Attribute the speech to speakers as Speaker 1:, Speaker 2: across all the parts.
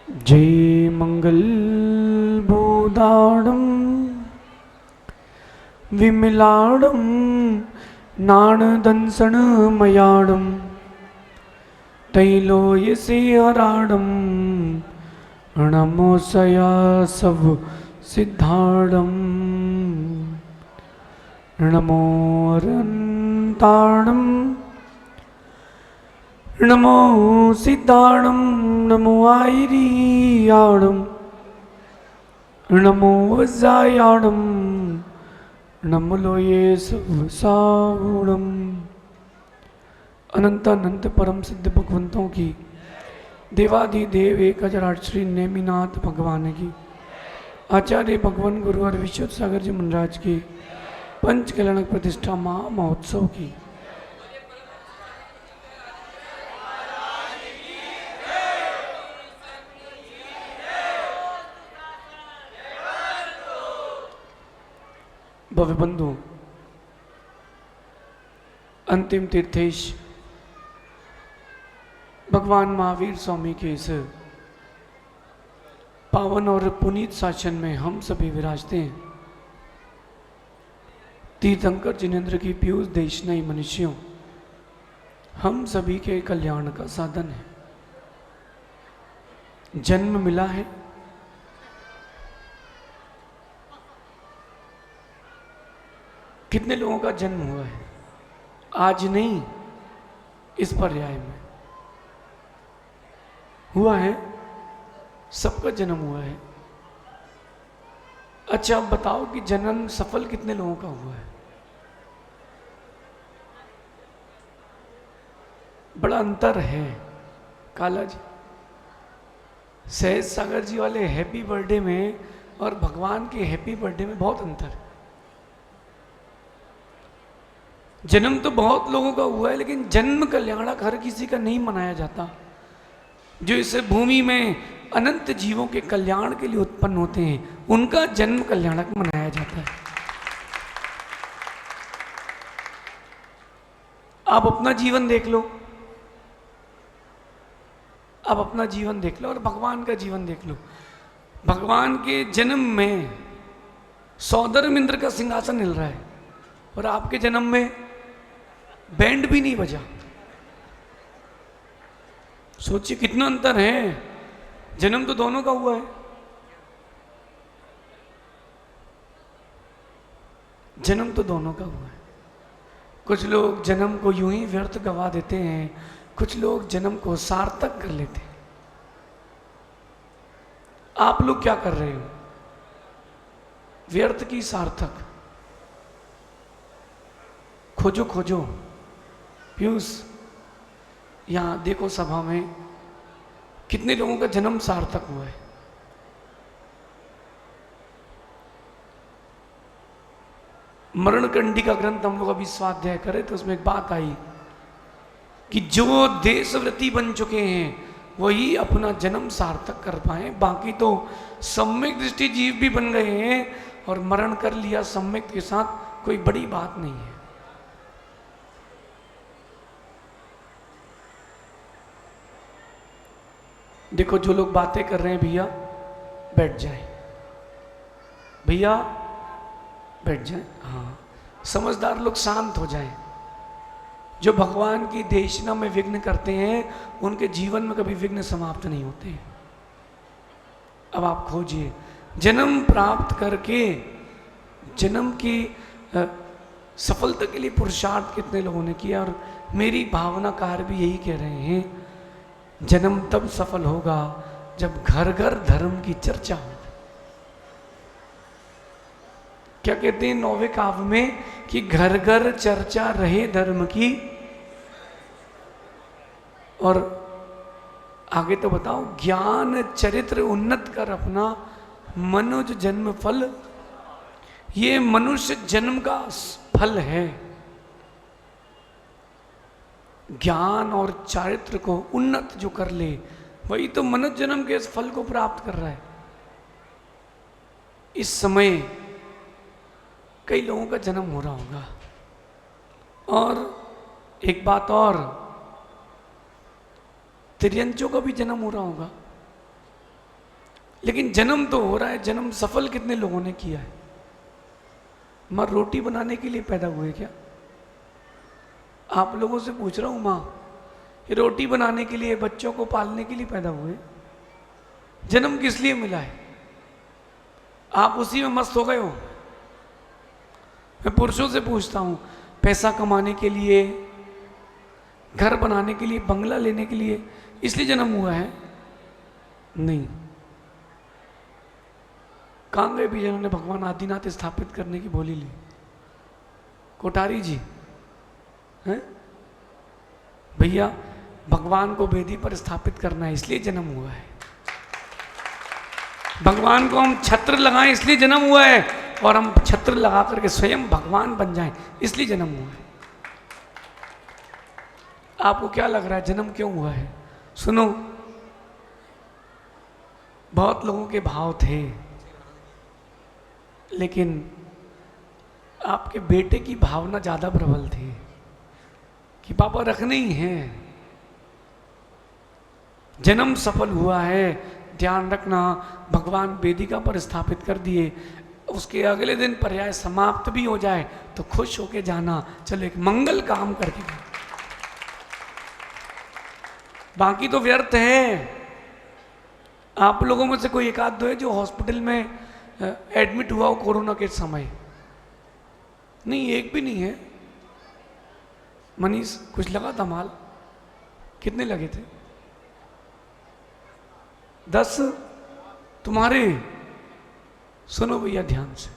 Speaker 1: जय मंगल बोधाडं विमलाडं नाणदंसनमयाडं तैलोयसेहराडं नमोसया सब सिद्धाडं नमो अरन्ताडं नमो सिद्धाडं नमो आयरियाडं नमो वज्रायाडं नमो लोये सावूडं। अनंत अनंत परम सिद्ध भगवंतों की देवाधिदेव एक हजार श्री नेमिनाथ भगवान की आचार्य भगवान गुरुवर विश्व सागर जी महाराज की पंच कल्याणक प्रतिष्ठा महा महोत्सव की भव्य बंधु अंतिम तीर्थेश भगवान महावीर स्वामी के इस पावन और पुनीत शासन में हम सभी विराजते हैं। तीर्थंकर जिनेन्द्र की पीयूष देशनयी मनुष्यों हम सभी के कल्याण का साधन है। जन्म मिला है, कितने लोगों का जन्म हुआ है? आज नहीं, इस पर्याय में हुआ है, सबका जन्म हुआ है। अच्छा अब बताओ कि जन्म सफल कितने लोगों का हुआ है? बड़ा अंतर है। काला जी, सहज सागर जी वाले हैप्पी बर्थडे में और भगवान के हैप्पी बर्थडे में बहुत अंतर है। जन्म तो बहुत लोगों का हुआ है, लेकिन जन्म कल्याणक हर किसी का नहीं मनाया जाता। जो इस भूमि में अनंत जीवों के कल्याण के लिए उत्पन्न होते हैं, उनका जन्म कल्याणक मनाया जाता है। आप अपना जीवन देख लो, आप अपना जीवन देख लो और भगवान का जीवन देख लो। भगवान के जन्म में सौदर्म इंद्र का सिंहासन हिल रहा है और आपके जन्म में बैंड भी नहीं बजा। सोचिए कितना अंतर है। जन्म तो दोनों का हुआ है। जन्म तो दोनों का हुआ है। कुछ लोग जन्म को यूं ही व्यर्थ गवा देते हैं, कुछ लोग जन्म को सार्थक कर लेते हैं। आप लोग क्या कर रहे हो? व्यर्थ की सार्थक खोजो खोजो। पीयूष, यहां देखो सभा में कितने लोगों का जन्म सार्थक हुआ है। मरणकंडी का ग्रंथ हम लोग अभी स्वाध्याय करें तो उसमें एक बात आई कि जो देशव्रती बन चुके हैं वही अपना जन्म सार्थक कर पाए, बाकी तो सम्यक दृष्टि जीव भी बन गए हैं और मरण कर लिया सम्यक के साथ, कोई बड़ी बात नहीं है। देखो जो लोग बातें कर रहे हैं, भैया बैठ जाए, भैया बैठ जाए। हाँ, समझदार लोग शांत हो जाएं। जो भगवान की देशना में विघ्न करते हैं, उनके जीवन में कभी विघ्न समाप्त नहीं होते। अब आप खोजिए, जन्म प्राप्त करके जन्म की सफलता के लिए पुरुषार्थ कितने लोगों ने किया। और मेरी भावनाकार भी यही कह रहे हैं, जन्म तब सफल होगा जब घर घर धर्म की चर्चा हो। क्या कहते हैं नौवे काव्य में कि घर घर चर्चा रहे धर्म की। और आगे तो बताओ, ज्ञान चरित्र उन्नत कर अपना मनुज जन्म फल। ये मनुष्य जन्म का फल है। ज्ञान और चारित्र को उन्नत जो कर ले, वही तो मनुष्य जन्म के इस फल को प्राप्त कर रहा है। इस समय कई लोगों का जन्म हो रहा होगा। और एक बात और, त्रियंचों का भी जन्म हो रहा होगा। लेकिन जन्म तो हो रहा है, जन्म सफल कितने लोगों ने किया है? माँ रोटी बनाने के लिए पैदा हुए क्या? आप लोगों से पूछ रहा हूं माँ, रोटी बनाने के लिए, बच्चों को पालने के लिए पैदा हुए? जन्म किस लिए मिला है? आप उसी में मस्त हो गए हो। मैं पुरुषों से पूछता हूं, पैसा कमाने के लिए, घर बनाने के लिए, बंगला लेने के लिए इसलिए जन्म हुआ है? नहीं। कहां गए भी जिन्होंने भगवान आदिनाथ स्थापित करने की बोली ली? कोठारी जी हैं? भैया भगवान को वेदी पर स्थापित करना है इसलिए जन्म हुआ है। भगवान को हम छत्र लगाएं इसलिए जन्म हुआ है, और हम छत्र लगा करके स्वयं भगवान बन जाएं इसलिए जन्म हुआ है। आपको क्या लग रहा है जन्म क्यों हुआ है? सुनो, बहुत लोगों के भाव थे, लेकिन आपके बेटे की भावना ज्यादा प्रबल थी कि पापा रखने ही हैं। जन्म सफल हुआ है, ध्यान रखना, भगवान वेदिका पर स्थापित कर दिए, उसके अगले दिन पर्याय समाप्त भी हो जाए तो खुश होके जाना, चलो एक मंगल काम करके, बाकी तो व्यर्थ है। आप लोगों में से कोई एक आध दो है जो हॉस्पिटल में एडमिट हुआ हो कोरोना के समय? नहीं, एक भी नहीं है। मनीष कुछ लगा था माल? कितने लगे थे? 10 तुम्हारे? सुनो भैया ध्यान से,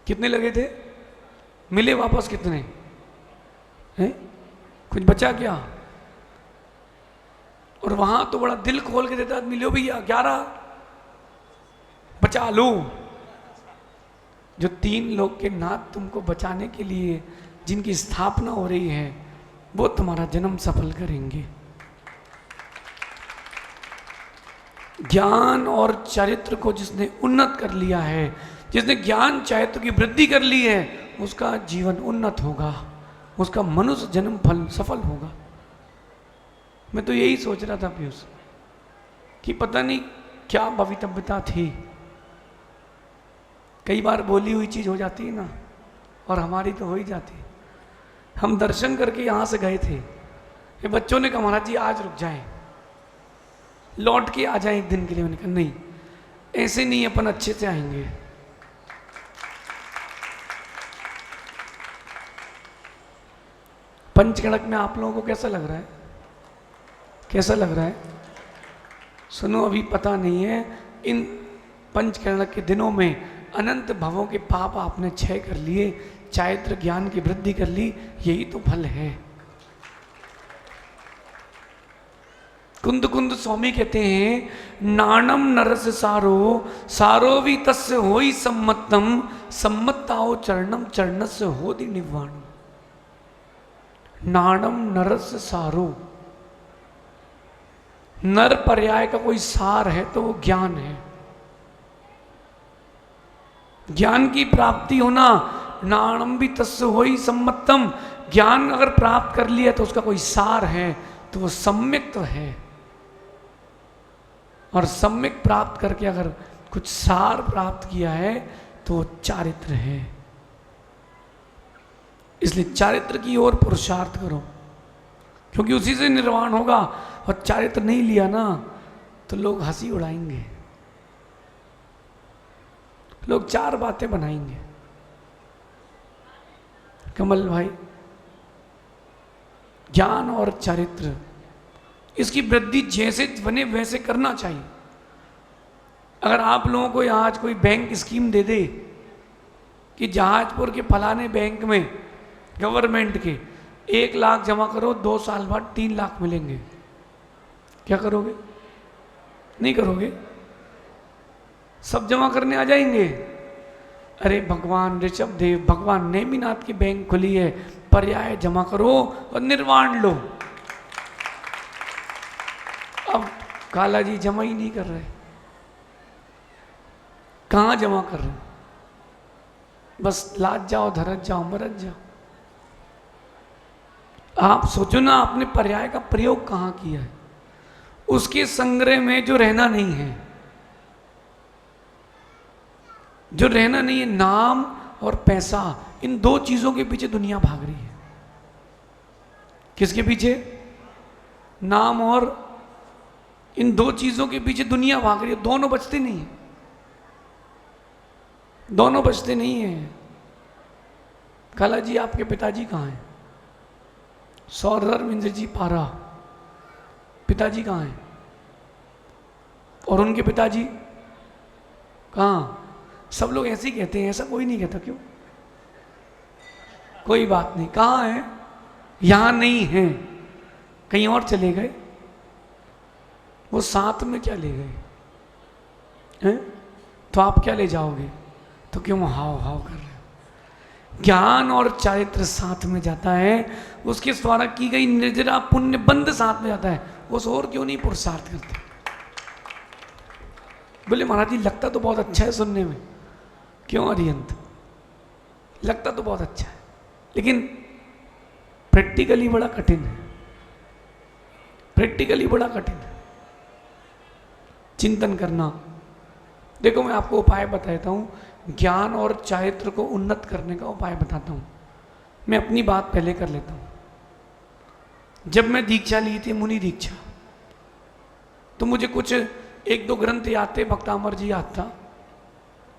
Speaker 1: कितने लगे थे? मिले वापस कितने हैं? कुछ बचा क्या? और वहां तो बड़ा दिल खोल के देता, मिलो भैया 11 बचा लो। जो 3 लोग के नाथ तुमको बचाने के लिए जिनकी स्थापना हो रही है, वो तुम्हारा जन्म सफल करेंगे। ज्ञान और चरित्र को जिसने उन्नत कर लिया है, जिसने ज्ञान चरित्र की वृद्धि कर ली है, उसका जीवन उन्नत होगा, उसका मनुष्य जन्म फल सफल होगा। मैं तो यही सोच रहा था पीयूष कि पता नहीं क्या भवितव्यता थी। कई बार बोली हुई चीज हो जाती है ना, और हमारी तो हो ही जाती है। हम दर्शन करके यहाँ से गए थे, ये बच्चों ने कहा महाराज जी आज रुक जाएं, लौट के आ जाएं एक दिन के लिए। मैंने कहा नहीं, ऐसे नहीं, अपन अच्छे से आएंगे। पंचगणक में आप लोगों को कैसा लग रहा है? कैसा लग रहा है? सुनो, अभी पता नहीं है, इन पंचगणक के दिनों में अनंत भवों के पाप आपने क्षय कर लिए, चारित्र ज्ञान की वृद्धि कर ली, यही तो फल है। कुंद कुंद स्वामी कहते हैं, नाणम नरस सारो सारो भी तस्य होई सम्मतम सम्मताओ चरणम चरणस्य होदि निवाण। नाणम नरस सारो, नर पर्याय का कोई सार है तो वो ज्ञान है। ज्ञान की प्राप्ति होना, नाणम भी तस्य होई सम्मतम, ज्ञान अगर प्राप्त कर लिया तो उसका कोई सार है तो वो सम्यक तो है। और सम्यक प्राप्त करके अगर कुछ सार प्राप्त किया है तो वो चारित्र है। इसलिए चारित्र की ओर पुरुषार्थ करो, क्योंकि उसी से निर्वाण होगा। और चारित्र नहीं लिया ना तो लोग हंसी उड़ाएंगे, लोग 4 बातें बनाएंगे। कमल भाई, ज्ञान और चरित्र, इसकी वृद्धि जैसे बने वैसे करना चाहिए। अगर आप लोगों को आज कोई बैंक स्कीम दे दे कि जहाजपुर के फलाने बैंक में गवर्नमेंट के 1 लाख जमा करो, 2 साल बाद 3 लाख मिलेंगे, क्या करोगे? नहीं करोगे? सब जमा करने आ जाएंगे। अरे भगवान ऋषभ देव, भगवान नेमिनाथ की बैंक खुली है, पर्याय जमा करो और निर्वाण लो। अब काला जी जमा ही नहीं कर रहे, कहां जमा कर रहे? बस लाज जाओ, धरत जाओ, मरत जाओ। आप सोचो ना, आपने पर्याय का प्रयोग कहां किया है? उसके संग्रह में जो रहना नहीं है, जो रहना नहीं है, नाम और पैसा, इन दो चीजों के पीछे दुनिया भाग रही है। किसके पीछे? नाम और इन दो चीजों के पीछे दुनिया भाग रही है। दोनों बचते नहीं है, दोनों बचते नहीं है। खाला जी आपके पिताजी कहाँ हैं? सौरमिंद्र जी पारा, पिताजी कहाँ हैं? और उनके पिताजी कहाँ? सब लोग ऐसे ही कहते हैं, ऐसा कोई नहीं कहता। क्यों? कोई बात नहीं। कहाँ है? यहां नहीं है, कहीं और चले गए। वो साथ में क्या ले गए हैं? तो आप क्या ले जाओगे? तो क्यों हाव हाव कर रहे हो? ज्ञान और चारित्र साथ में जाता है, उसके द्वारा की गई निर्जरा पुण्य बंद साथ में जाता है। उस और क्यों नहीं पुरुषार्थ करते? बोले महाराज जी लगता तो बहुत अच्छा है सुनने में। क्यों अरिहंत? लगता तो बहुत अच्छा है, लेकिन प्रैक्टिकली बड़ा कठिन है। प्रैक्टिकली बड़ा कठिन है चिंतन करना। देखो मैं आपको उपाय बताता हूँ, ज्ञान और चारित्र को उन्नत करने का उपाय बताता हूँ। मैं अपनी बात पहले कर लेता हूँ। जब मैं दीक्षा ली थी, मुनि दीक्षा, तो मुझे कुछ एक दो ग्रंथ याद थे। भक्तामर जी याद था,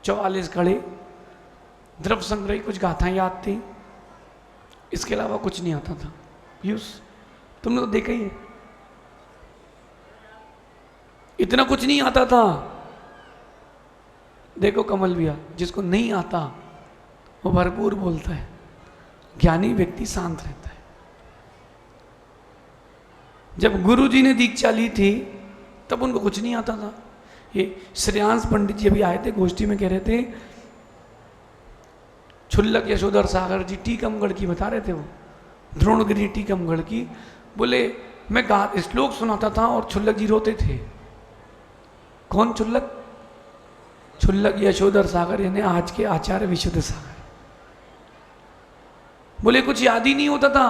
Speaker 1: 44 कड़े, द्रव्य संग्रही कुछ गाथाएं याद थी। इसके अलावा कुछ नहीं आता था। पीयूष तुमने तो देखा ही है, इतना कुछ नहीं आता था। देखो कमल भैया, जिसको नहीं आता वो भरपूर बोलता है, ज्ञानी व्यक्ति शांत रहता है। जब गुरु जी ने दीक्षा ली थी तब उनको कुछ नहीं आता था। ये श्रेयांश पंडित जी अभी आए थे, गोष्ठी में कह रहे थे, छुल्लक यशोधर सागर जी टीकमगढ़ की बता रहे थे, वो द्रोणगिरी टीकमगढ़ की। बोले मैं श्लोक सुनाता था और छुल्लक जी रोते थे। कौन छुल्लक? छुल्लक यशोधर सागर, यानी आज के आचार्य विशुद्ध सागर। बोले कुछ याद ही नहीं होता था।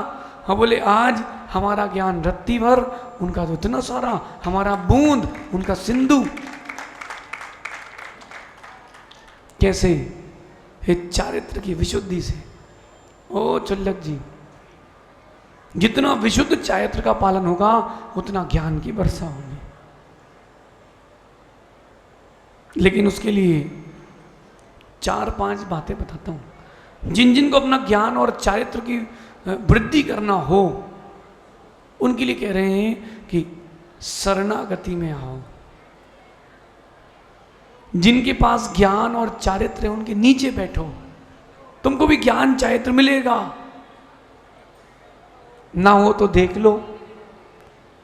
Speaker 1: हाँ बोले आज हमारा ज्ञान रत्ती भर, उनका तो इतना सारा, हमारा बूंद उनका सिंधु। कैसे? ये चारित्र की विशुद्धि से। ओ छुल्लक जी, जितना विशुद्ध चारित्र का पालन होगा उतना ज्ञान की वर्षा होगी। लेकिन उसके लिए 4-5 बातें बताता हूं। जिन जिन को अपना ज्ञान और चारित्र की वृद्धि करना हो, उनके लिए कह रहे हैं कि शरणागति में आओ। जिनके पास ज्ञान और चारित्र है उनके नीचे बैठो, तुमको भी ज्ञान चारित्र मिलेगा। ना हो तो देख लो,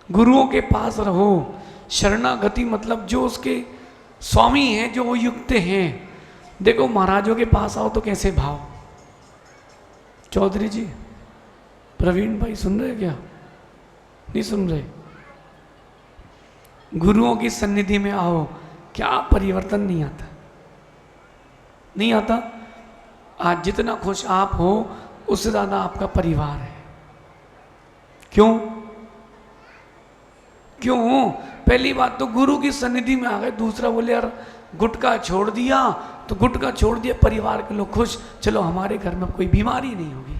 Speaker 1: गुरुओं के पास रहो। शरणागति मतलब जो उसके स्वामी हैं, जो वो युक्त हैं। देखो महाराजों के पास आओ तो कैसे भाव। चौधरी जी, प्रवीण भाई सुन रहे क्या? नहीं सुन रहे? गुरुओं की सन्निधि में आओ, क्या परिवर्तन नहीं आता? नहीं आता। आज जितना खुश आप हो उससे ज्यादा आपका परिवार है। क्यों? क्यों? पहली बात तो गुरु की सन्निधि में आ गए। दूसरा बोले यार गुटखा छोड़ दिया, तो गुटखा छोड़ दिया, परिवार के लोग खुश, चलो हमारे घर में कोई बीमारी नहीं होगी।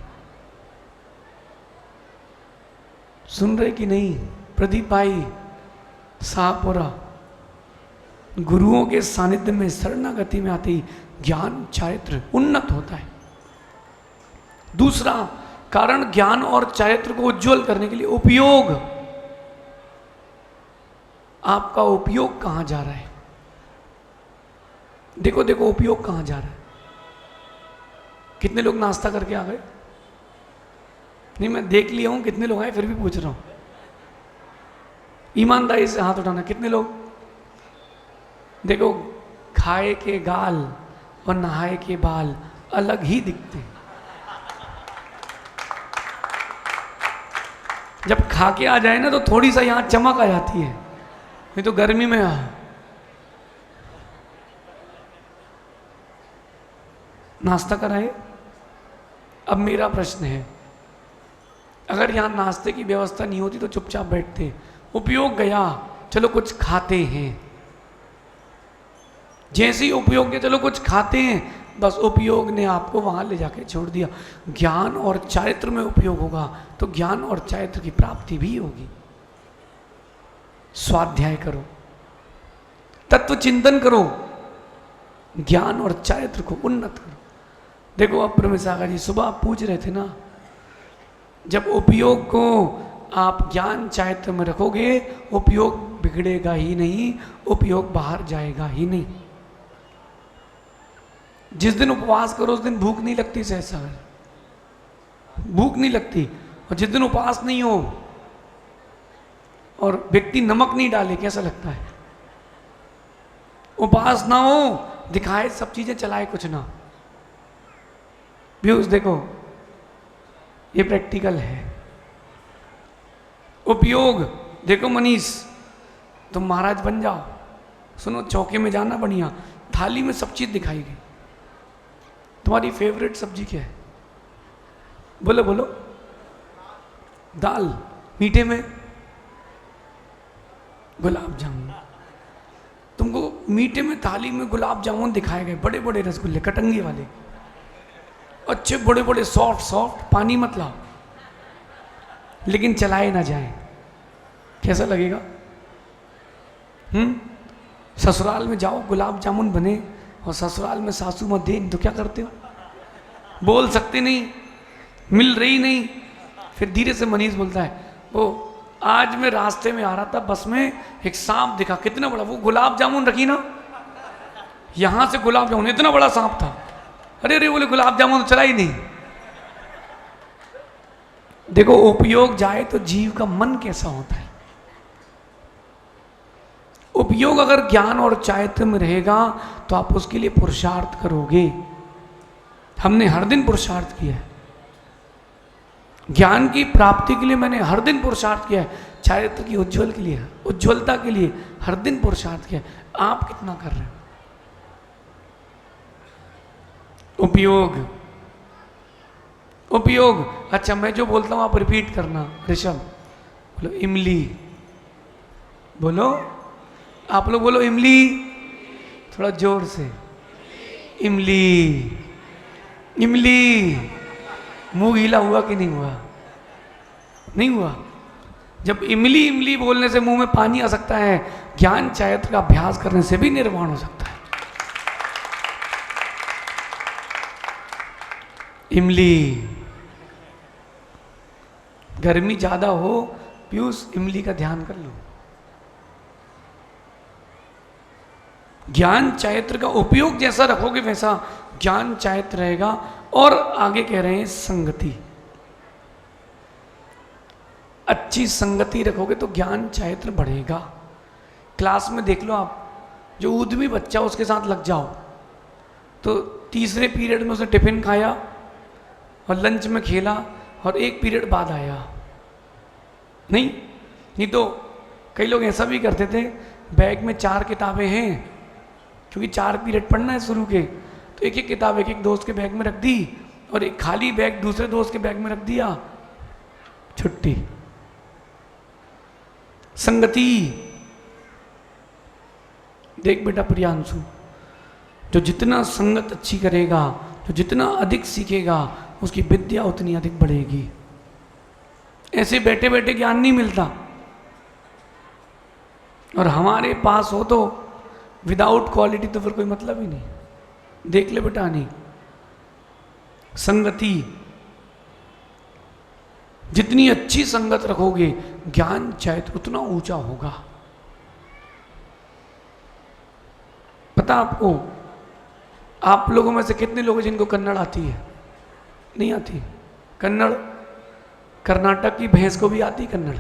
Speaker 1: सुन रहे कि नहीं? प्रदीप भाई शाहपुरा, गुरुओं के सानिध्य में शरणागति में आते ही ज्ञान चारित्र उन्नत होता है। दूसरा कारण, ज्ञान और चारित्र को उज्जवल करने के लिए उपयोग। आपका उपयोग कहां जा रहा है? देखो देखो उपयोग कहां जा रहा है। कितने लोग नाश्ता करके आ गए? नहीं, मैं देख लिया हूं कितने लोग आए, फिर भी पूछ रहा हूं। ईमानदारी से हाथ उठाना, कितने लोग? देखो खाए के गाल और नहाए के बाल अलग ही दिखते हैं। जब खा के आ जाए ना तो थोड़ी सा यहां चमक आ जाती है, नहीं तो गर्मी में नाश्ता कराए। अब मेरा प्रश्न है, अगर यहां नाश्ते की व्यवस्था नहीं होती तो चुपचाप बैठते। उपयोग गया, चलो कुछ खाते हैं। जैसे ही उपयोग के चलो कुछ खाते हैं, बस उपयोग ने आपको वहां ले जाके छोड़ दिया। ज्ञान और चारित्र में उपयोग होगा तो ज्ञान और चारित्र की प्राप्ति भी होगी। स्वाध्याय करो, तत्व चिंतन करो, ज्ञान और चारित्र को उन्नत करो। देखो अब ब्रह्मसागर जी सुबह आप पूछ रहे थे ना, जब उपयोग को आप ज्ञान चारित्र में रखोगे, उपयोग बिगड़ेगा ही नहीं, उपयोग बाहर जाएगा ही नहीं। जिस दिन उपवास करो उस दिन भूख नहीं लगती, सहसा भूख नहीं लगती। और जिस दिन उपवास नहीं हो और व्यक्ति नमक नहीं डाले, कैसा लगता है? उपवास ना हो, दिखाए सब चीजें, चलाए कुछ ना। व्यूज देखो, ये प्रैक्टिकल है। उपयोग देखो मनीष, तुम महाराज बन जाओ, सुनो चौके में जाना बढ़िया, थाली में सब चीज दिखाई गई। तुम्हारी फेवरेट सब्जी क्या है? बोलो बोलो। दाल। मीठे में गुलाब जामुन। तुमको मीठे में थाली में गुलाब जामुन दिखाए गए, बड़े बड़े रसगुल्ले कटंगी वाले, अच्छे बड़े बड़े सॉफ्ट सॉफ्ट, पानी मत लाओ, लेकिन चलाए ना जाए, कैसा लगेगा? ससुराल में जाओ, गुलाब जामुन बने और ससुराल में सासू मत दे, तो क्या करते हो? बोल सकते नहीं, मिल रही नहीं। फिर धीरे से मनीष बोलता है, वो आज मैं रास्ते में आ रहा था, बस में एक सांप दिखा, कितना बड़ा, वो गुलाब जामुन रखी ना, यहां से गुलाब जामुन, इतना बड़ा सांप था। अरे अरे बोले गुलाब जामुन तो चला ही नहीं। देखो उपयोग जाए तो जीव का मन कैसा होता है। उपयोग अगर ज्ञान और चारित्र में रहेगा तो आप उसके लिए पुरुषार्थ करोगे। हमने हर दिन पुरुषार्थ किया है, ज्ञान की प्राप्ति के लिए मैंने हर दिन पुरुषार्थ किया है, चारित्र की उज्जवल के लिए, उज्जवलता के लिए हर दिन पुरुषार्थ किया है। आप कितना कर रहे हैं? उपयोग, उपयोग। अच्छा मैं जो बोलता हूं आप रिपीट करना। ऋषभ बोलो इमली, बोलो, आप लोग बोलो इमली, थोड़ा जोर से, इमली, इमली। मुंह गीला हुआ कि नहीं हुआ? नहीं हुआ। जब इमली इमली बोलने से मुंह में पानी आ सकता है, ज्ञान चारित्र का अभ्यास करने से भी निर्वाण हो सकता है। इमली, गर्मी ज्यादा हो पीयूष, इमली का ध्यान कर लो। ज्ञान चारित्र का उपयोग जैसा रखोगे वैसा ज्ञान चारित्र रहेगा। और आगे कह रहे हैं संगति, अच्छी संगति रखोगे तो ज्ञान चारित्र बढ़ेगा। क्लास में देख लो आप, जो उद्यमी बच्चा उसके साथ लग जाओ तो तीसरे पीरियड में उसने टिफिन खाया और लंच में खेला और एक पीरियड बाद आया। नहीं तो कई लोग ऐसा भी करते थे, बैग में 4 किताबें हैं, क्योंकि 4 पीरियड पढ़ना है शुरू के, तो एक एक किताब एक एक दोस्त के बैग में रख दी और एक खाली बैग दूसरे दोस्त के बैग में रख दिया, छुट्टी। संगति, देख बेटा प्रियांशु, जो जितना संगत अच्छी करेगा, जो जितना अधिक सीखेगा, उसकी विद्या उतनी अधिक बढ़ेगी। ऐसे बैठे बैठे ज्ञान नहीं मिलता। और हमारे पास हो तो विदाउट क्वालिटी तो फिर कोई मतलब ही नहीं। देख ले बेटा, नहीं संगति, जितनी अच्छी संगत रखोगे ज्ञान चाहे उतना ऊंचा होगा। पता आपको, आप लोगों में से कितने लोग हैं जिनको कन्नड़ आती है? नहीं आती कन्नड़? कर्नाटक की भैंस को भी आती कन्नड़?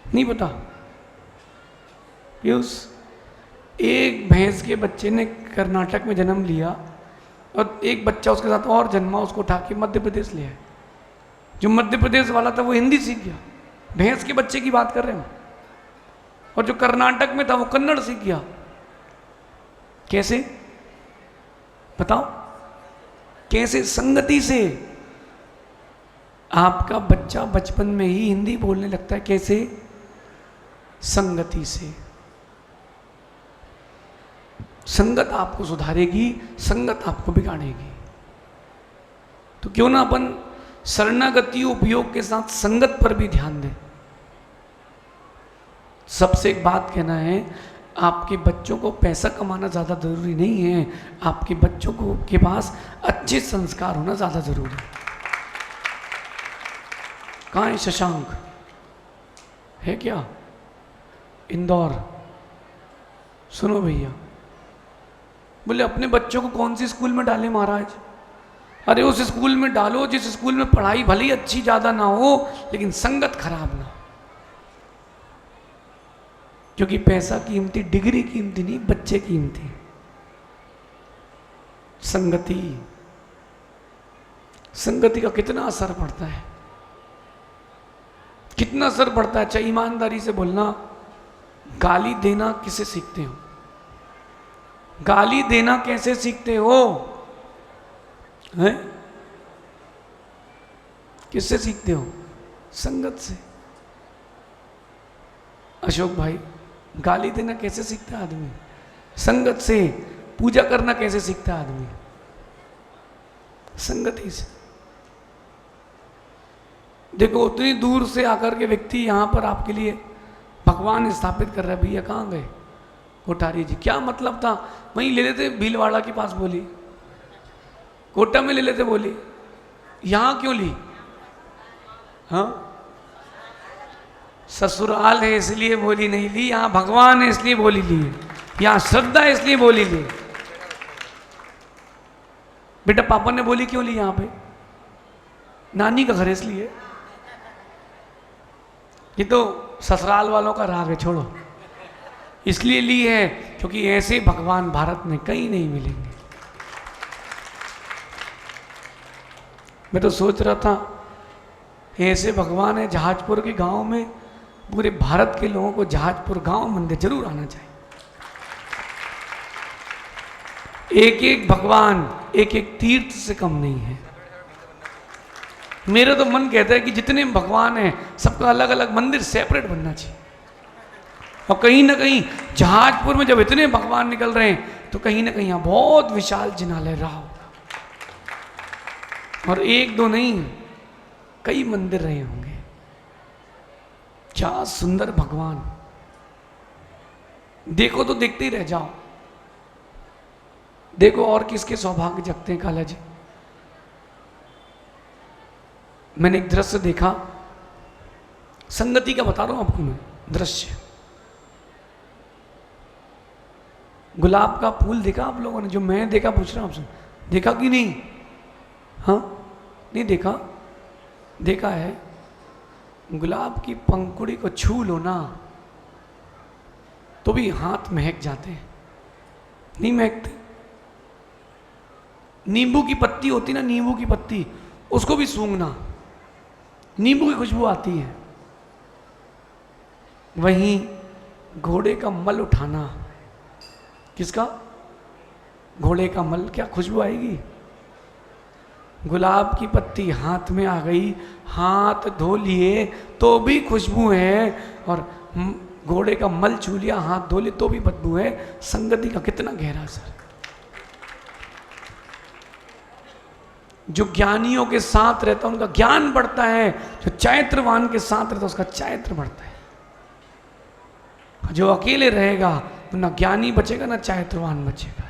Speaker 1: नहीं पता? पीयूष, एक भैंस के बच्चे ने कर्नाटक में जन्म लिया और एक बच्चा उसके साथ और जन्मा, उसको उठा के मध्य प्रदेश ले आए। जो मध्य प्रदेश वाला था वो हिंदी सीख गया, भैंस के बच्चे की बात कर रहे हैं। और जो कर्नाटक में था वो कन्नड़ सीख गया। कैसे बताओ? कैसे? संगति से। आपका बच्चा बचपन में ही हिंदी बोलने लगता है। कैसे? संगति से। संगत आपको सुधारेगी, संगत आपको बिगाड़ेगी। तो क्यों ना अपन शरणागति उपयोग के साथ संगत पर भी ध्यान दें। सबसे एक बात कहना है, आपके बच्चों को पैसा कमाना ज़्यादा ज़रूरी नहीं है, आपके बच्चों को के पास अच्छे संस्कार होना ज़्यादा ज़रूरी है। कहाँ है शशांक? है क्या? इंदौर। सुनो भैया, बोले अपने बच्चों को कौन सी स्कूल में डालें महाराज? अरे उस स्कूल में डालो जिस स्कूल में पढ़ाई भले ही अच्छी ज़्यादा ना हो, लेकिन संगत खराब ना हो। क्योंकि पैसा कीमती, डिग्री कीमती नहीं, बच्चे कीमती। संगति का कितना असर पड़ता है, कितना असर पड़ता है। अच्छा ईमानदारी से बोलना, गाली देना किसे सीखते हो? गाली देना कैसे सीखते हो? हैं? किससे सीखते हो? संगत से। अशोक भाई, गाली देना कैसे सीखता है आदमी? संगत से। पूजा करना कैसे सीखता है आदमी? संगति से। देखो उतनी दूर से आकर के व्यक्ति यहां पर आपके लिए भगवान स्थापित कर रहा है। भैया कहाँ गए कोठारी जी? क्या मतलब था? वहीं ले लेते भीलवाड़ा के पास बोली, कोटा में ले लेते बोली, यहां क्यों ली? हाँ, ससुराल है इसलिए बोली नहीं ली, यहां भगवान है इसलिए बोली ली, यहां श्रद्धा है इसलिए बोली ली। बेटा पापा ने बोली क्यों ली? यहां पे नानी का घर है इसलिए। ये तो ससुराल वालों का राग है, छोड़ो। इसलिए ली है क्योंकि ऐसे भगवान भारत में कहीं नहीं मिलेंगे। मैं तो सोच रहा था ऐसे भगवान है जहाजपुर के गांव में, पूरे भारत के लोगों को जहाजपुर गांव मंदिर जरूर आना चाहिए। एक एक भगवान एक एक तीर्थ से कम नहीं है। मेरा तो मन कहता है कि जितने भगवान हैं सबका अलग अलग मंदिर सेपरेट बनना चाहिए। और कहीं ना कहीं जहाजपुर में जब इतने भगवान निकल रहे हैं तो कहीं ना कहीं यहाँ बहुत विशाल जिनालय रहा हो, और एक दो नहीं कई मंदिर रहे होंगे। क्या सुंदर भगवान, देखो तो देखते ही रह जाओ। देखो और किसके सौभाग्य जगते हैं काला जी। मैंने एक दृश्य देखा, संगति का बता रहा हूं आपको मैं दृश्य। गुलाब का फूल देखा आप लोगों ने? जो मैं देखा पूछ रहा हूं आपसे, देखा कि नहीं? हाँ, नहीं देखा? देखा है। गुलाब की पंखुड़ी को छू लो ना तो भी हाथ महक जाते हैं, नहीं महकते? नींबू की पत्ती होती ना, नींबू की पत्ती, उसको भी सूंघना, नींबू की खुशबू आती है। वहीं घोड़े का मल उठाना, किसका? घोड़े का मल, क्या खुशबू आएगी? गुलाब की पत्ती हाथ में आ गई, हाथ धो लिए तो भी खुशबू है, और घोड़े का मल छू लिया, हाथ धो लिए तो भी बदबू है। संगति का कितना गहरा असर। जो ज्ञानियों के साथ रहता है उनका ज्ञान बढ़ता है, जो चैत्रवान के साथ रहता है उसका चैत्र बढ़ता है। जो अकेले रहेगा तो ना ज्ञानी बचेगा ना चैत्रवान बचेगा,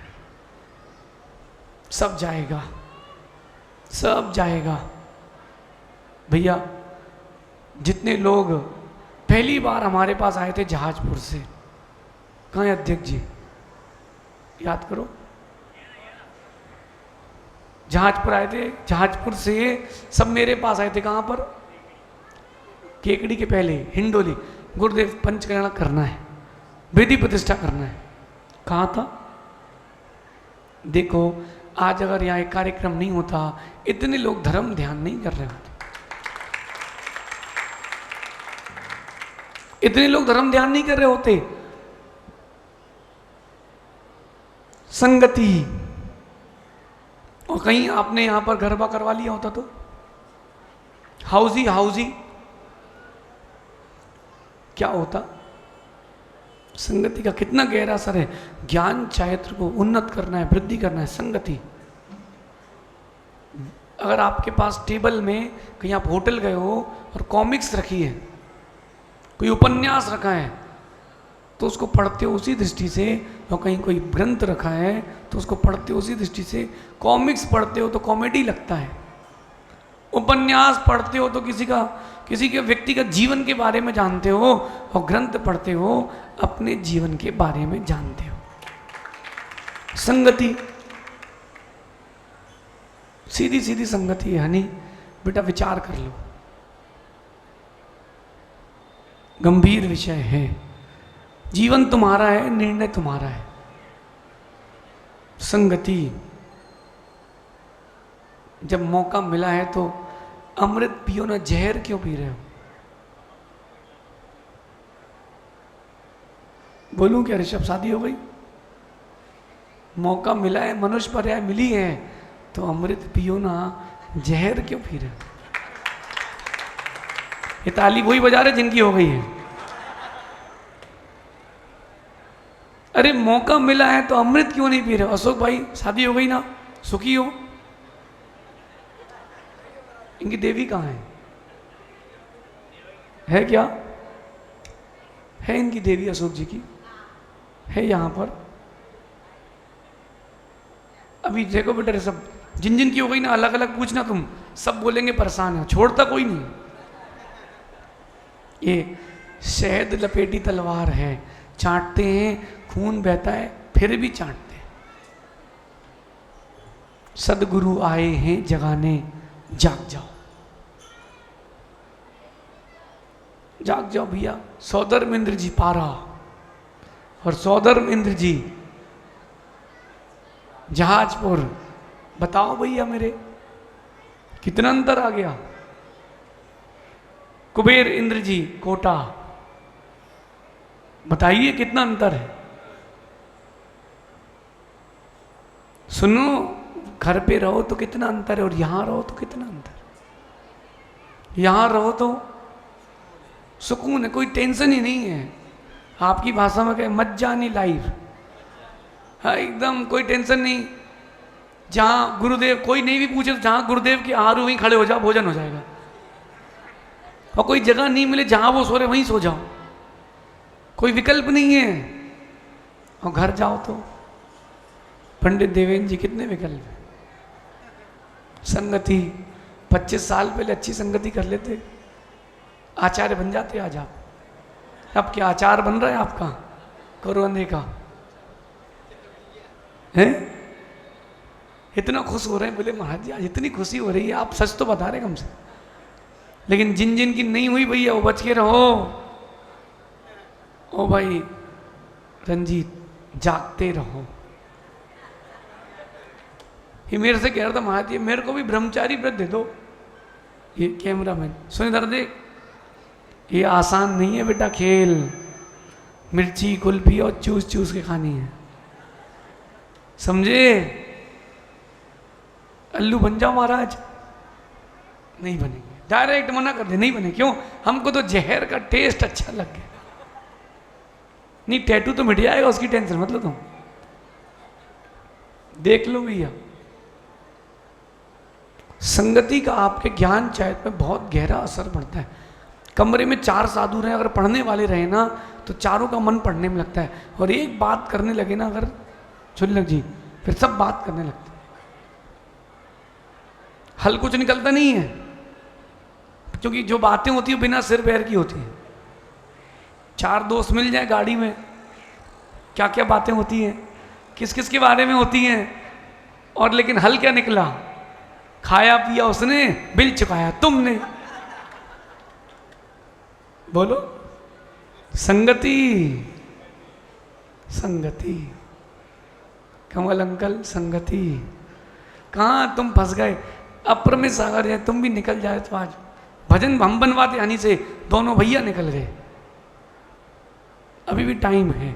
Speaker 1: सब जाएगा, सब जाएगा। भैया जितने लोग पहली बार हमारे पास आए थे जहाजपुर से, कहाँ है अध्यक्ष जी? याद करो। जहाजपुर आए थे, जहाजपुर से सब मेरे पास आए थे। कहाँ पर? केकड़ी के पहले हिंडोली। गुरुदेव पंचकर्मा करना है, विधि प्रतिष्ठा करना है। कहाँ था? देखो आज अगर यहाँ एक कार्यक्रम नहीं होता, इतने लोग धर्म ध्यान नहीं कर रहे होते, इतने लोग धर्म ध्यान नहीं कर रहे होते। संगति। और कहीं आपने यहां पर गरबा करवा लिया होता तो हाउजी हाउजी क्या होता? संगति का कितना गहरा असर है। ज्ञान चारित्र को उन्नत करना है, वृद्धि करना है, संगति। अगर आपके पास टेबल में कहीं आप होटल गए हो और कॉमिक्स रखी है, कोई उपन्यास रखा है, तो उसको पढ़ते हो उसी दृष्टि से, और कहीं कोई ग्रंथ रखा है तो उसको पढ़ते हो उसी दृष्टि से। कॉमिक्स पढ़ते हो तो कॉमेडी लगता है, उपन्यास पढ़ते हो तो किसी के व्यक्ति का जीवन के बारे में जानते हो, और ग्रंथ पढ़ते हो अपने जीवन के बारे में जानते हो। संगति, सीधी सीधी संगति है। हनी बेटा विचार कर लो, गंभीर विषय है। जीवन तुम्हारा है, निर्णय तुम्हारा है। संगति, जब मौका मिला है तो अमृत पियो ना, जहर क्यों पी रहे हो? बोलूं क्या ऋषभ, शादी हो गई? मौका मिला है, मनुष्य पर्याय मिली है, तो अमृत पियो ना, जहर क्यों पी रहे हो? ये ताली वही बजा रहे जिनकी हो गई है। अरे मौका मिला है तो अमृत क्यों नहीं पी रहे हो? अशोक भाई शादी हो गई ना, सुखी हो? इनकी देवी कहाँ है क्या? है इनकी देवी अशोक जी की? है यहां पर? अभी देखो बेटा सब जिन जिन की हो गई ना, अलग अलग पूछना, तुम सब बोलेंगे परेशान है, छोड़ता कोई नहीं। ये शहद लपेटी तलवार है, चाटते हैं, खून बहता है, फिर भी चाटते हैं। सदगुरु आए हैं जगाने, जाग जाओ, जाग जाओ भैया। सौदर्म इंद्र जी पारा और सौदर्म इंद्र जी जहाजपुर, बताओ भैया मेरे कितना अंतर आ गया। कुबेर इंद्र जी कोटा, बताइए कितना अंतर है। सुनो, घर पे रहो तो कितना अंतर है, और यहां रहो तो कितना अंतर। यहां रहो तो सुकून है, कोई टेंशन ही नहीं है। आपकी भाषा में कहे मज्जानी लाइफ, हाँ एकदम कोई टेंशन नहीं। जहां गुरुदेव, कोई नहीं भी पूछे तो जहां गुरुदेव की आहार वहीं खड़े हो जाओ, भोजन हो जाएगा। और कोई जगह नहीं मिले जहां वो सो रहे वहीं सो जाओ, कोई विकल्प नहीं है। और घर जाओ तो पंडित देवेंद्र जी कितने विकल्प है। संगति, 25 साल पहले अच्छी संगति कर लेते, आचार्य बन जाते आज आप। अब क्या आचार बन रहा है आपका कोरोना का? है इतना खुश हो रहे हैं, बोले महाराज जी आज इतनी खुशी हो रही है, आप सच तो बता रहे कम से। लेकिन जिन जिन की नहीं हुई भैया वो बच के रहो। ओ भाई रंजीत, जागते रहो। ये मेरे से कह रहा था महाराज जी मेरे को भी ब्रह्मचारी व्रत दे दो। ये कैमरा मैन सुन इधर देख, ये आसान नहीं है बेटा खेल। मिर्ची कुल्फी और चूस चूस के खानी है, समझे? अल्लू बन जाओ महाराज, नहीं बनेंगे। डायरेक्ट मना कर दे, नहीं बने। क्यों? हमको तो जहर का टेस्ट अच्छा लग गया। नहीं टैटू तो मिट जाएगा, उसकी टेंशन मत लो तुम, देख लो भैया। संगति का आपके ज्ञान चारित्र में बहुत गहरा असर पड़ता है। कमरे में 4 साधु रहे, अगर पढ़ने वाले रहे ना तो चारों का मन पढ़ने में लगता है। और एक बात करने लगे ना अगर छुल्लक जी, फिर सब बात करने लगते, हल कुछ निकलता नहीं है। क्योंकि जो बातें होती है बिना सिर पैर की होती है। 4 दोस्त मिल जाए गाड़ी में, क्या क्या बातें होती हैं, किस किस के बारे में होती हैं, और लेकिन हल क्या निकला? खाया पिया उसने, बिल चुकाया तुमने। बोलो, संगति, संगति। कमल अंकल संगति, कहाँ तुम फंस गए? अपर में सागर है, तुम भी निकल जाए तो आज भजन हम बनवाते यानी से दोनों भैया निकल गए। अभी भी टाइम है,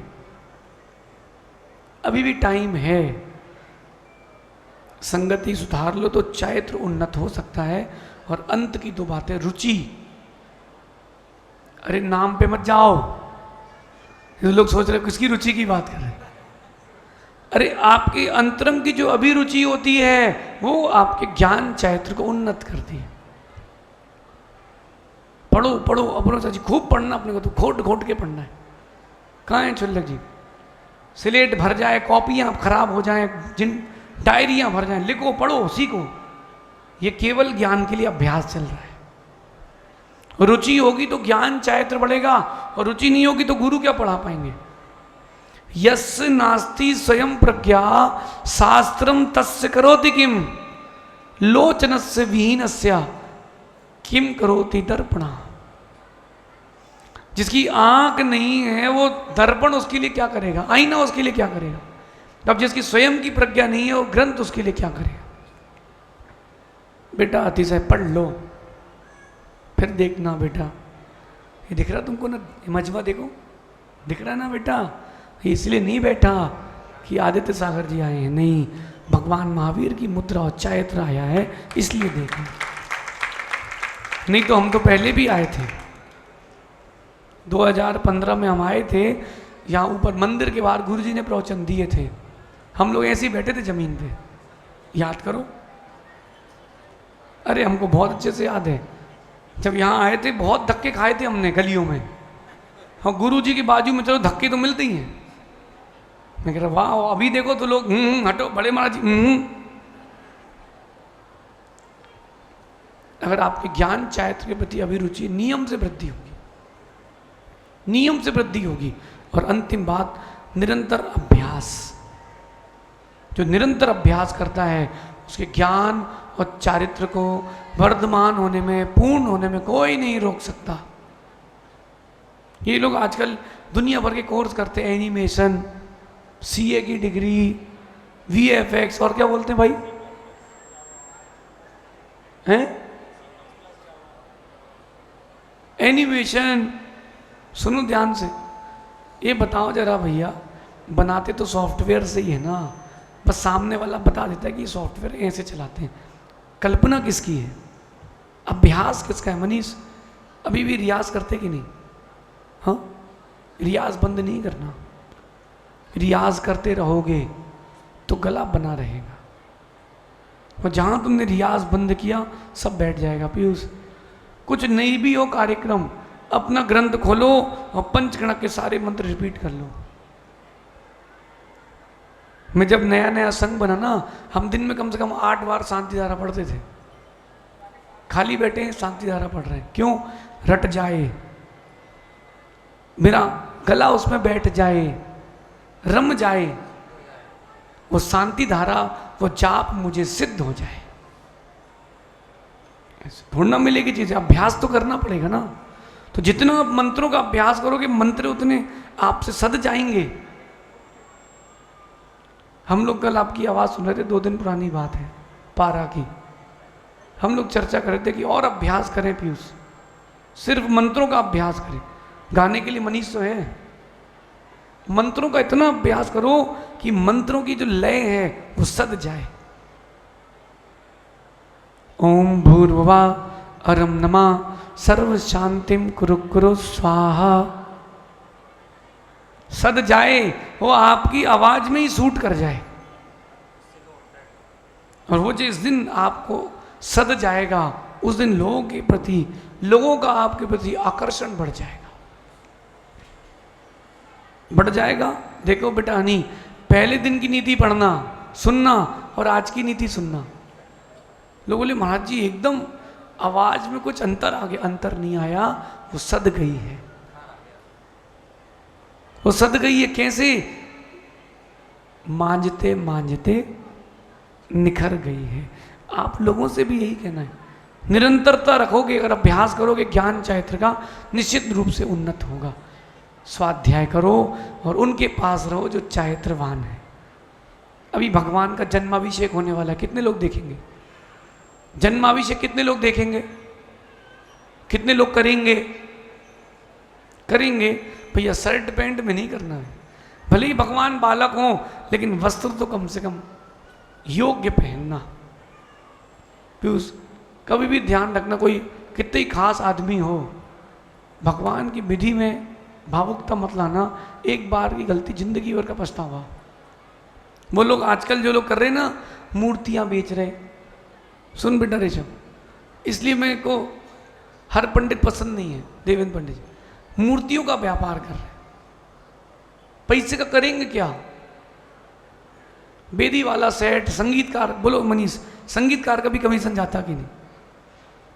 Speaker 1: अभी भी टाइम है। संगति सुधार लो तो चारित्र उन्नत हो सकता है। और अंत की 2 बातें, रुचि। अरे नाम पे मत जाओ, तो लोग सोच रहे किसकी रुचि की बात कर रहे हैं। अरे आपके अंतरंग की जो अभिरुचि होती है वो आपके ज्ञान चैत्र को उन्नत करती है। पढ़ो पढ़ो अपनो जी, खूब पढ़ना अपने को, तो खोट खोट के पढ़ना है। कहाँ है छुल्लक जी? स्लेट भर जाए, कॉपियाँ खराब हो जाएं, जिन डायरियाँ भर जाएं, लिखो पढ़ो सीखो। ये केवल ज्ञान के लिए अभ्यास चल रहा है। रुचि होगी तो ज्ञान चैत्र बढ़ेगा, और रुचि नहीं होगी तो गुरु क्या पढ़ा पाएंगे। यस्य नास्ति स्वयं प्रज्ञा शास्त्रम तस्य करोति किम लोचनस्य विहीनस्य किम करोति दर्पणा। जिसकी आंख नहीं है वो दर्पण उसके लिए क्या करेगा, आईना उसके लिए क्या करेगा। अब जिसकी स्वयं की प्रज्ञा नहीं है वो ग्रंथ उसके लिए क्या करेगा। बेटा अतिशय पढ़ लो, फिर देखना बेटा, ये दिख रहा तुमको ना, मजमा देखो दिख रहा ना बेटा, इसलिए नहीं बैठा कि आदित्य सागर जी आए हैं, नहीं, भगवान महावीर की मुद्रा और चैत्र आया है इसलिए देखा। नहीं तो हम तो पहले भी आए थे, 2015 में हम आए थे। यहाँ ऊपर मंदिर के बाहर गुरुजी ने प्रवचन दिए थे, हम लोग ऐसे ही बैठे थे जमीन पे, याद करो। अरे हमको बहुत अच्छे से याद है, जब यहाँ आए थे बहुत धक्के खाए थे हमने गलियों में। हाँ, गुरुजी के बाजू में चलो धक्के तो मिलते ही हैं। मैं कह रहा वाह, अभी देखो तो लोग हटो बड़े महाराज जी। अगर आपके ज्ञान चैत्र के प्रति अभिरुचि, नियम से वृद्धि होगी, नियम से वृद्धि होगी। और अंतिम बात, निरंतर अभ्यास। जो निरंतर अभ्यास करता है उसके ज्ञान और चारित्र को वर्धमान होने में, पूर्ण होने में कोई नहीं रोक सकता। ये लोग आजकल दुनिया भर के कोर्स करते हैं, एनिमेशन, सीए की डिग्री, वीएफएक्स, और क्या बोलते हैं भाई, हैं एनिमेशन। सुनो ध्यान से, ये बताओ जरा भैया, बनाते तो सॉफ्टवेयर से ही है ना, बस सामने वाला बता देता है कि सॉफ्टवेयर ऐसे चलाते हैं। कल्पना किसकी है, अभ्यास किसका है? मनीष अभी भी रियाज करते कि नहीं? हाँ, रियाज बंद नहीं करना, रियाज करते रहोगे तो गला बना रहेगा। और जहाँ तुमने रियाज बंद किया सब बैठ जाएगा। पीयूष, कुछ नहीं भी हो कार्यक्रम, अपना ग्रंथ खोलो और पंचगणक के सारे मंत्र रिपीट कर लो। मैं जब नया नया संघ बना ना, हम दिन में कम से कम 8 बार शांति धारा पढ़ते थे। खाली बैठे हैं शांति धारा पढ़ रहे हैं, क्यों? रट जाए, मेरा गला उसमें बैठ जाए, रम जाए, वो शांति धारा, वो जाप मुझे सिद्ध हो जाए। ढूंढना मिलेगी चीजें, अभ्यास तो करना पड़ेगा ना। तो जितना आप मंत्रों का अभ्यास करोगे मंत्र उतने आपसे सद जाएंगे। हम लोग कल आपकी आवाज़ सुन रहे थे, 2 दिन पुरानी बात है, पारा की। हम लोग चर्चा कर रहे थे कि और अभ्यास करें पीयूष, सिर्फ मंत्रों का अभ्यास करें। गाने के लिए मनीष तो है, मंत्रों का इतना अभ्यास करो कि मंत्रों की जो लय है वो सद जाए। ओम भूर्भुवः अरम नमः सर्व शांतिम कुरु कुरु स्वाहा। सद जाए, वो आपकी आवाज में ही सूट कर जाए। और वो जिस दिन आपको सद जाएगा उस दिन लोगों के प्रति, लोगों का आपके प्रति आकर्षण बढ़ जाएगा, बढ़ जाएगा। देखो बेटा हनी, पहले दिन की नीति पढ़ना सुनना और आज की नीति सुनना। लोग बोले महाराज जी एकदम आवाज में कुछ अंतर आ गया। अंतर नहीं आया, वो सद गई है, वो सद गई है। कैसे? मांझते मांझते निखर गई है। आप लोगों से भी यही कहना है, निरंतरता रखोगे, अगर अभ्यास करोगे ज्ञान चैत्र का, निश्चित रूप से उन्नत होगा। स्वाध्याय करो और उनके पास रहो जो चैत्रवान है। अभी भगवान का जन्माभिषेक होने वाला है, कितने लोग देखेंगे? जन्माभिषेक कितने लोग देखेंगे? कितने लोग करेंगे? करेंगे भैया, शर्ट पैंट में नहीं करना है। भले ही भगवान बालक हो, लेकिन वस्त्र तो कम से कम योग्य पहनना। पीयूष, कभी भी ध्यान रखना, कोई कितने ही खास आदमी हो, भगवान की विधि में भावुकता मत लाना, एक बार की गलती जिंदगी भर का पछतावा। वो लोग आजकल जो लोग कर रहे हैं ना, मूर्तियां बेच रहे, सुन बेटा रेशम, इसलिए मेरे को हर पंडित पसंद नहीं है, देवेंद्र पंडित जी मूर्तियों का व्यापार कर रहे, पैसे का करेंगे क्या? बेदी वाला सेट, संगीतकार, बोलो मनीष, संगीतकार का भी कमीशन जाता कि नहीं?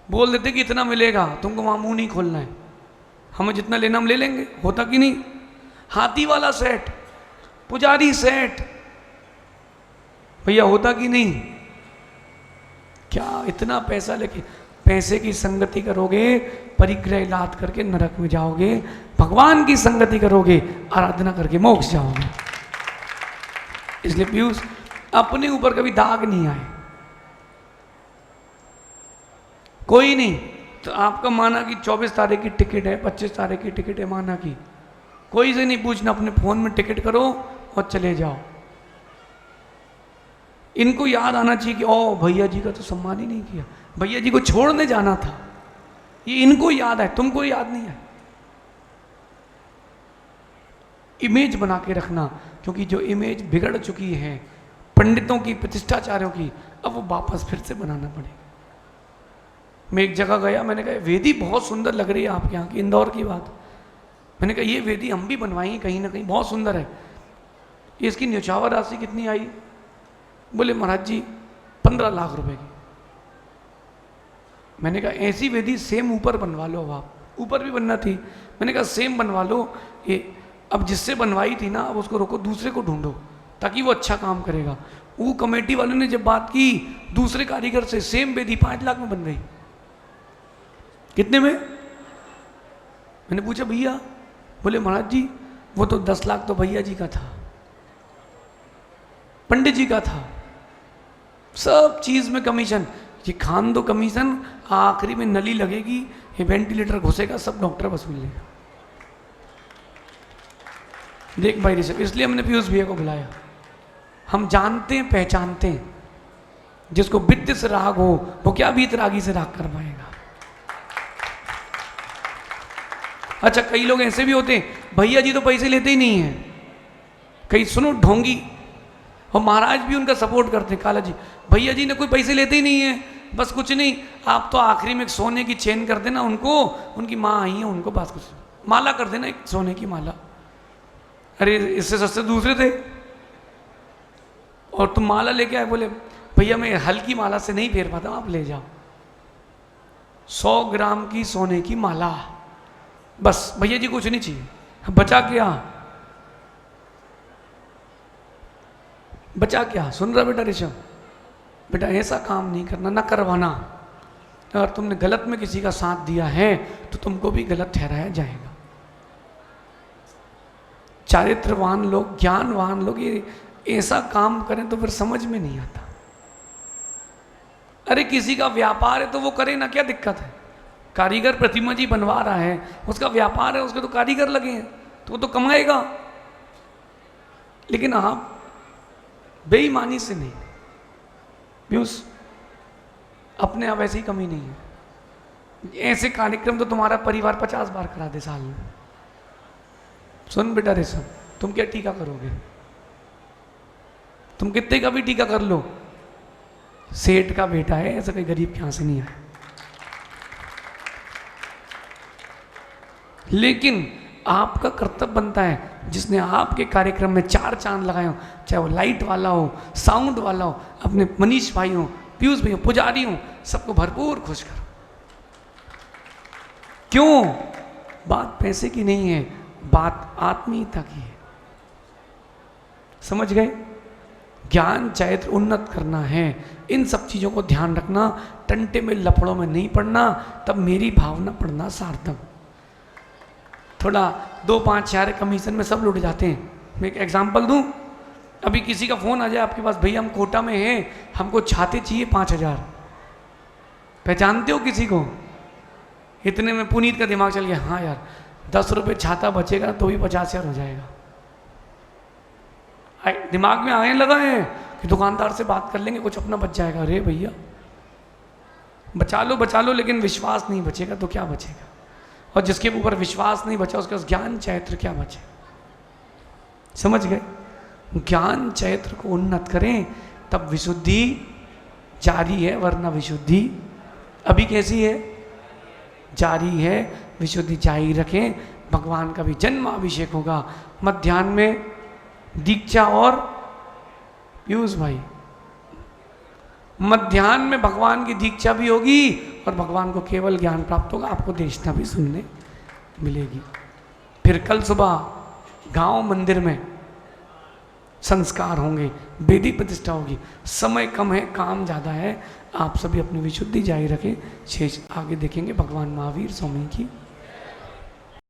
Speaker 1: बोल देते कि इतना मिलेगा, तुमको वहां मुंह नहीं खोलना है, हमें जितना लेना हम ले लेंगे, होता कि नहीं? हाथी वाला सेट, पुजारी सेट, भैया होता कि नहीं? क्या इतना पैसा लेके पैसे की संगति करोगे, परिग्रह लाद करके नरक में जाओगे, भगवान की संगति करोगे, आराधना करके मोक्ष जाओगे। इसलिए पीयूष, अपने ऊपर कभी दाग नहीं आए, कोई नहीं। तो आपका माना कि 24 तारीख की टिकट है, 25 तारीख की टिकट है, माना कि कोई से नहीं पूछना, अपने फोन में टिकट करो और चले जाओ। इनको याद आना चाहिए कि ओ भैया जी का तो सम्मान ही नहीं किया, भैया जी को छोड़ने जाना था, ये इनको याद है, तुमको याद नहीं है। इमेज बना के रखना, क्योंकि जो इमेज बिगड़ चुकी है पंडितों की, प्रतिष्ठाचार्यों की, अब वो वापस फिर से बनाना पड़ेगा। मैं एक जगह गया, मैंने कहा वेदी बहुत सुंदर लग रही है आपके यहाँ की, इंदौर की बात। मैंने कहा ये वेदी हम भी बनवाएंगे कहीं ना कहीं, बहुत सुंदर है, इसकी न्यौछावर राशि कितनी आई? बोले महाराज जी 15 लाख रुपए की। मैंने कहा ऐसी वेदी सेम ऊपर बनवा लो, अब आप, ऊपर भी बनना थी। मैंने कहा सेम बनवा लो, ये अब जिससे बनवाई थी ना, अब उसको रोको, दूसरे को ढूंढो ताकि वो अच्छा काम करेगा। वो कमेटी वालों ने जब बात की दूसरे कारीगर से, सेम वेदी 5 लाख में बन गई। कितने में? मैंने पूछा भैया, बोले महाराज जी वो तो 10 लाख तो भैया जी का था, पंडित जी का था, सब चीज में कमीशन, ये खान दो कमीशन, आखिरी में नली लगेगी, ये वेंटिलेटर घुसेगा, सब डॉक्टर वसूल लेगा। देख भाई ऋषभ, इसलिए हमने पीयूष भैया को बुलाया, हम जानते हैं, पहचानते हैं, जिसको वित्त से राग हो वो क्या वीतरागी से राग कर पाएगा। अच्छा, कई लोग ऐसे भी होते हैं, भैया जी तो पैसे लेते ही नहीं है, कई सुनो ढोंगी, और महाराज भी उनका सपोर्ट करते हैं, काला जी भैया जी ने कोई पैसे लेते ही नहीं है, बस कुछ नहीं, आप तो आखिरी में एक सोने की चेन कर देना उनको, उनकी माँ आई है उनको, बस कुछ माला कर देना, एक सोने की माला। अरे इससे सस्ते दूसरे थे, और तुम माला लेके आए, बोले भैया मैं हल्की माला से नहीं फेर पाता, आप ले जाओ 100 ग्राम की सोने की माला, बस भैया जी कुछ नहीं चाहिए। बचा क्या? बचा क्या? सुन रहा बेटा ऋषभ, बेटा ऐसा काम नहीं करना, ना करवाना। अगर तुमने गलत में किसी का साथ दिया है तो तुमको भी गलत ठहराया जाएगा। चारित्रवान लोग, ज्ञानवान लोग ये ऐसा काम करें तो फिर समझ में नहीं आता। अरे किसी का व्यापार है तो वो करे ना, क्या दिक्कत है? कारीगर प्रतिमा जी बनवा रहा है, उसका व्यापार है, उसके तो कारीगर लगे हैं, तो वो तो कमाएगा। लेकिन आप बेईमानी से नहीं, पीयूष अपने आप ऐसी कमी नहीं है। ऐसे कार्यक्रम तो तुम्हारा परिवार 50 बार करा दे साल में। सुन बेटा ऋषभ, तुम क्या टीका करोगे? तुम कितने का भी टीका कर लो, सेठ का बेटा है, ऐसा कोई गरीब के यहां से नहीं आया। लेकिन आपका कर्तव्य बनता है, जिसने आपके कार्यक्रम में 4 चांद लगाए हो, चाहे वो लाइट वाला हो, साउंड वाला हो, अपने मनीष भाई हो, पीयूष भाई हो, पुजारी हो, सबको भरपूर खुश करो। क्यों? बात पैसे की नहीं है, बात आत्मीयता की है। समझ गए? ज्ञान चैत्र उन्नत करना है, इन सब चीजों को ध्यान रखना, टंटे में लफड़ों में नहीं पड़ना, तब मेरी भावना पढ़ना सार्थक। थोड़ा 2-5 4 कमीशन में सब लुट जाते हैं। मैं एक एग्जांपल दूं, अभी किसी का फोन आ जाए आपके पास, भैया हम कोटा में हैं, हमको छाते चाहिए 5000, पहचानते हो किसी को? इतने में पुनीत का दिमाग चल गया, हाँ यार 10 रुपये छाता बचेगा तो भी 50,000 हो जाएगा। दिमाग में आने लगा है कि दुकानदार से बात कर लेंगे, कुछ अपना बच जाएगा। अरे भैया बचा लो, लेकिन विश्वास नहीं बचेगा तो क्या बचेगा? और जिसके ऊपर विश्वास नहीं बचा उसके पास ज्ञान चैत्र क्या बचे। समझ गए? ज्ञान चैत्र को उन्नत करें तब विशुद्धि जारी है, वरना विशुद्धि अभी कैसी है? जारी है। विशुद्धि जारी रखें। भगवान का भी जन्माभिषेक होगा। मध्याह्न में दीक्षा और पीयूष भाई, मध्याह्न में भगवान की दीक्षा भी होगी और भगवान को केवल ज्ञान प्राप्त होगा। आपको देशना भी सुनने मिलेगी। फिर कल सुबह गांव मंदिर में संस्कार होंगे, वेदी प्रतिष्ठा होगी। समय कम है, काम ज़्यादा है। आप सभी अपनी विशुद्धि जारी रखें। शेष आगे देखेंगे। भगवान महावीर स्वामी की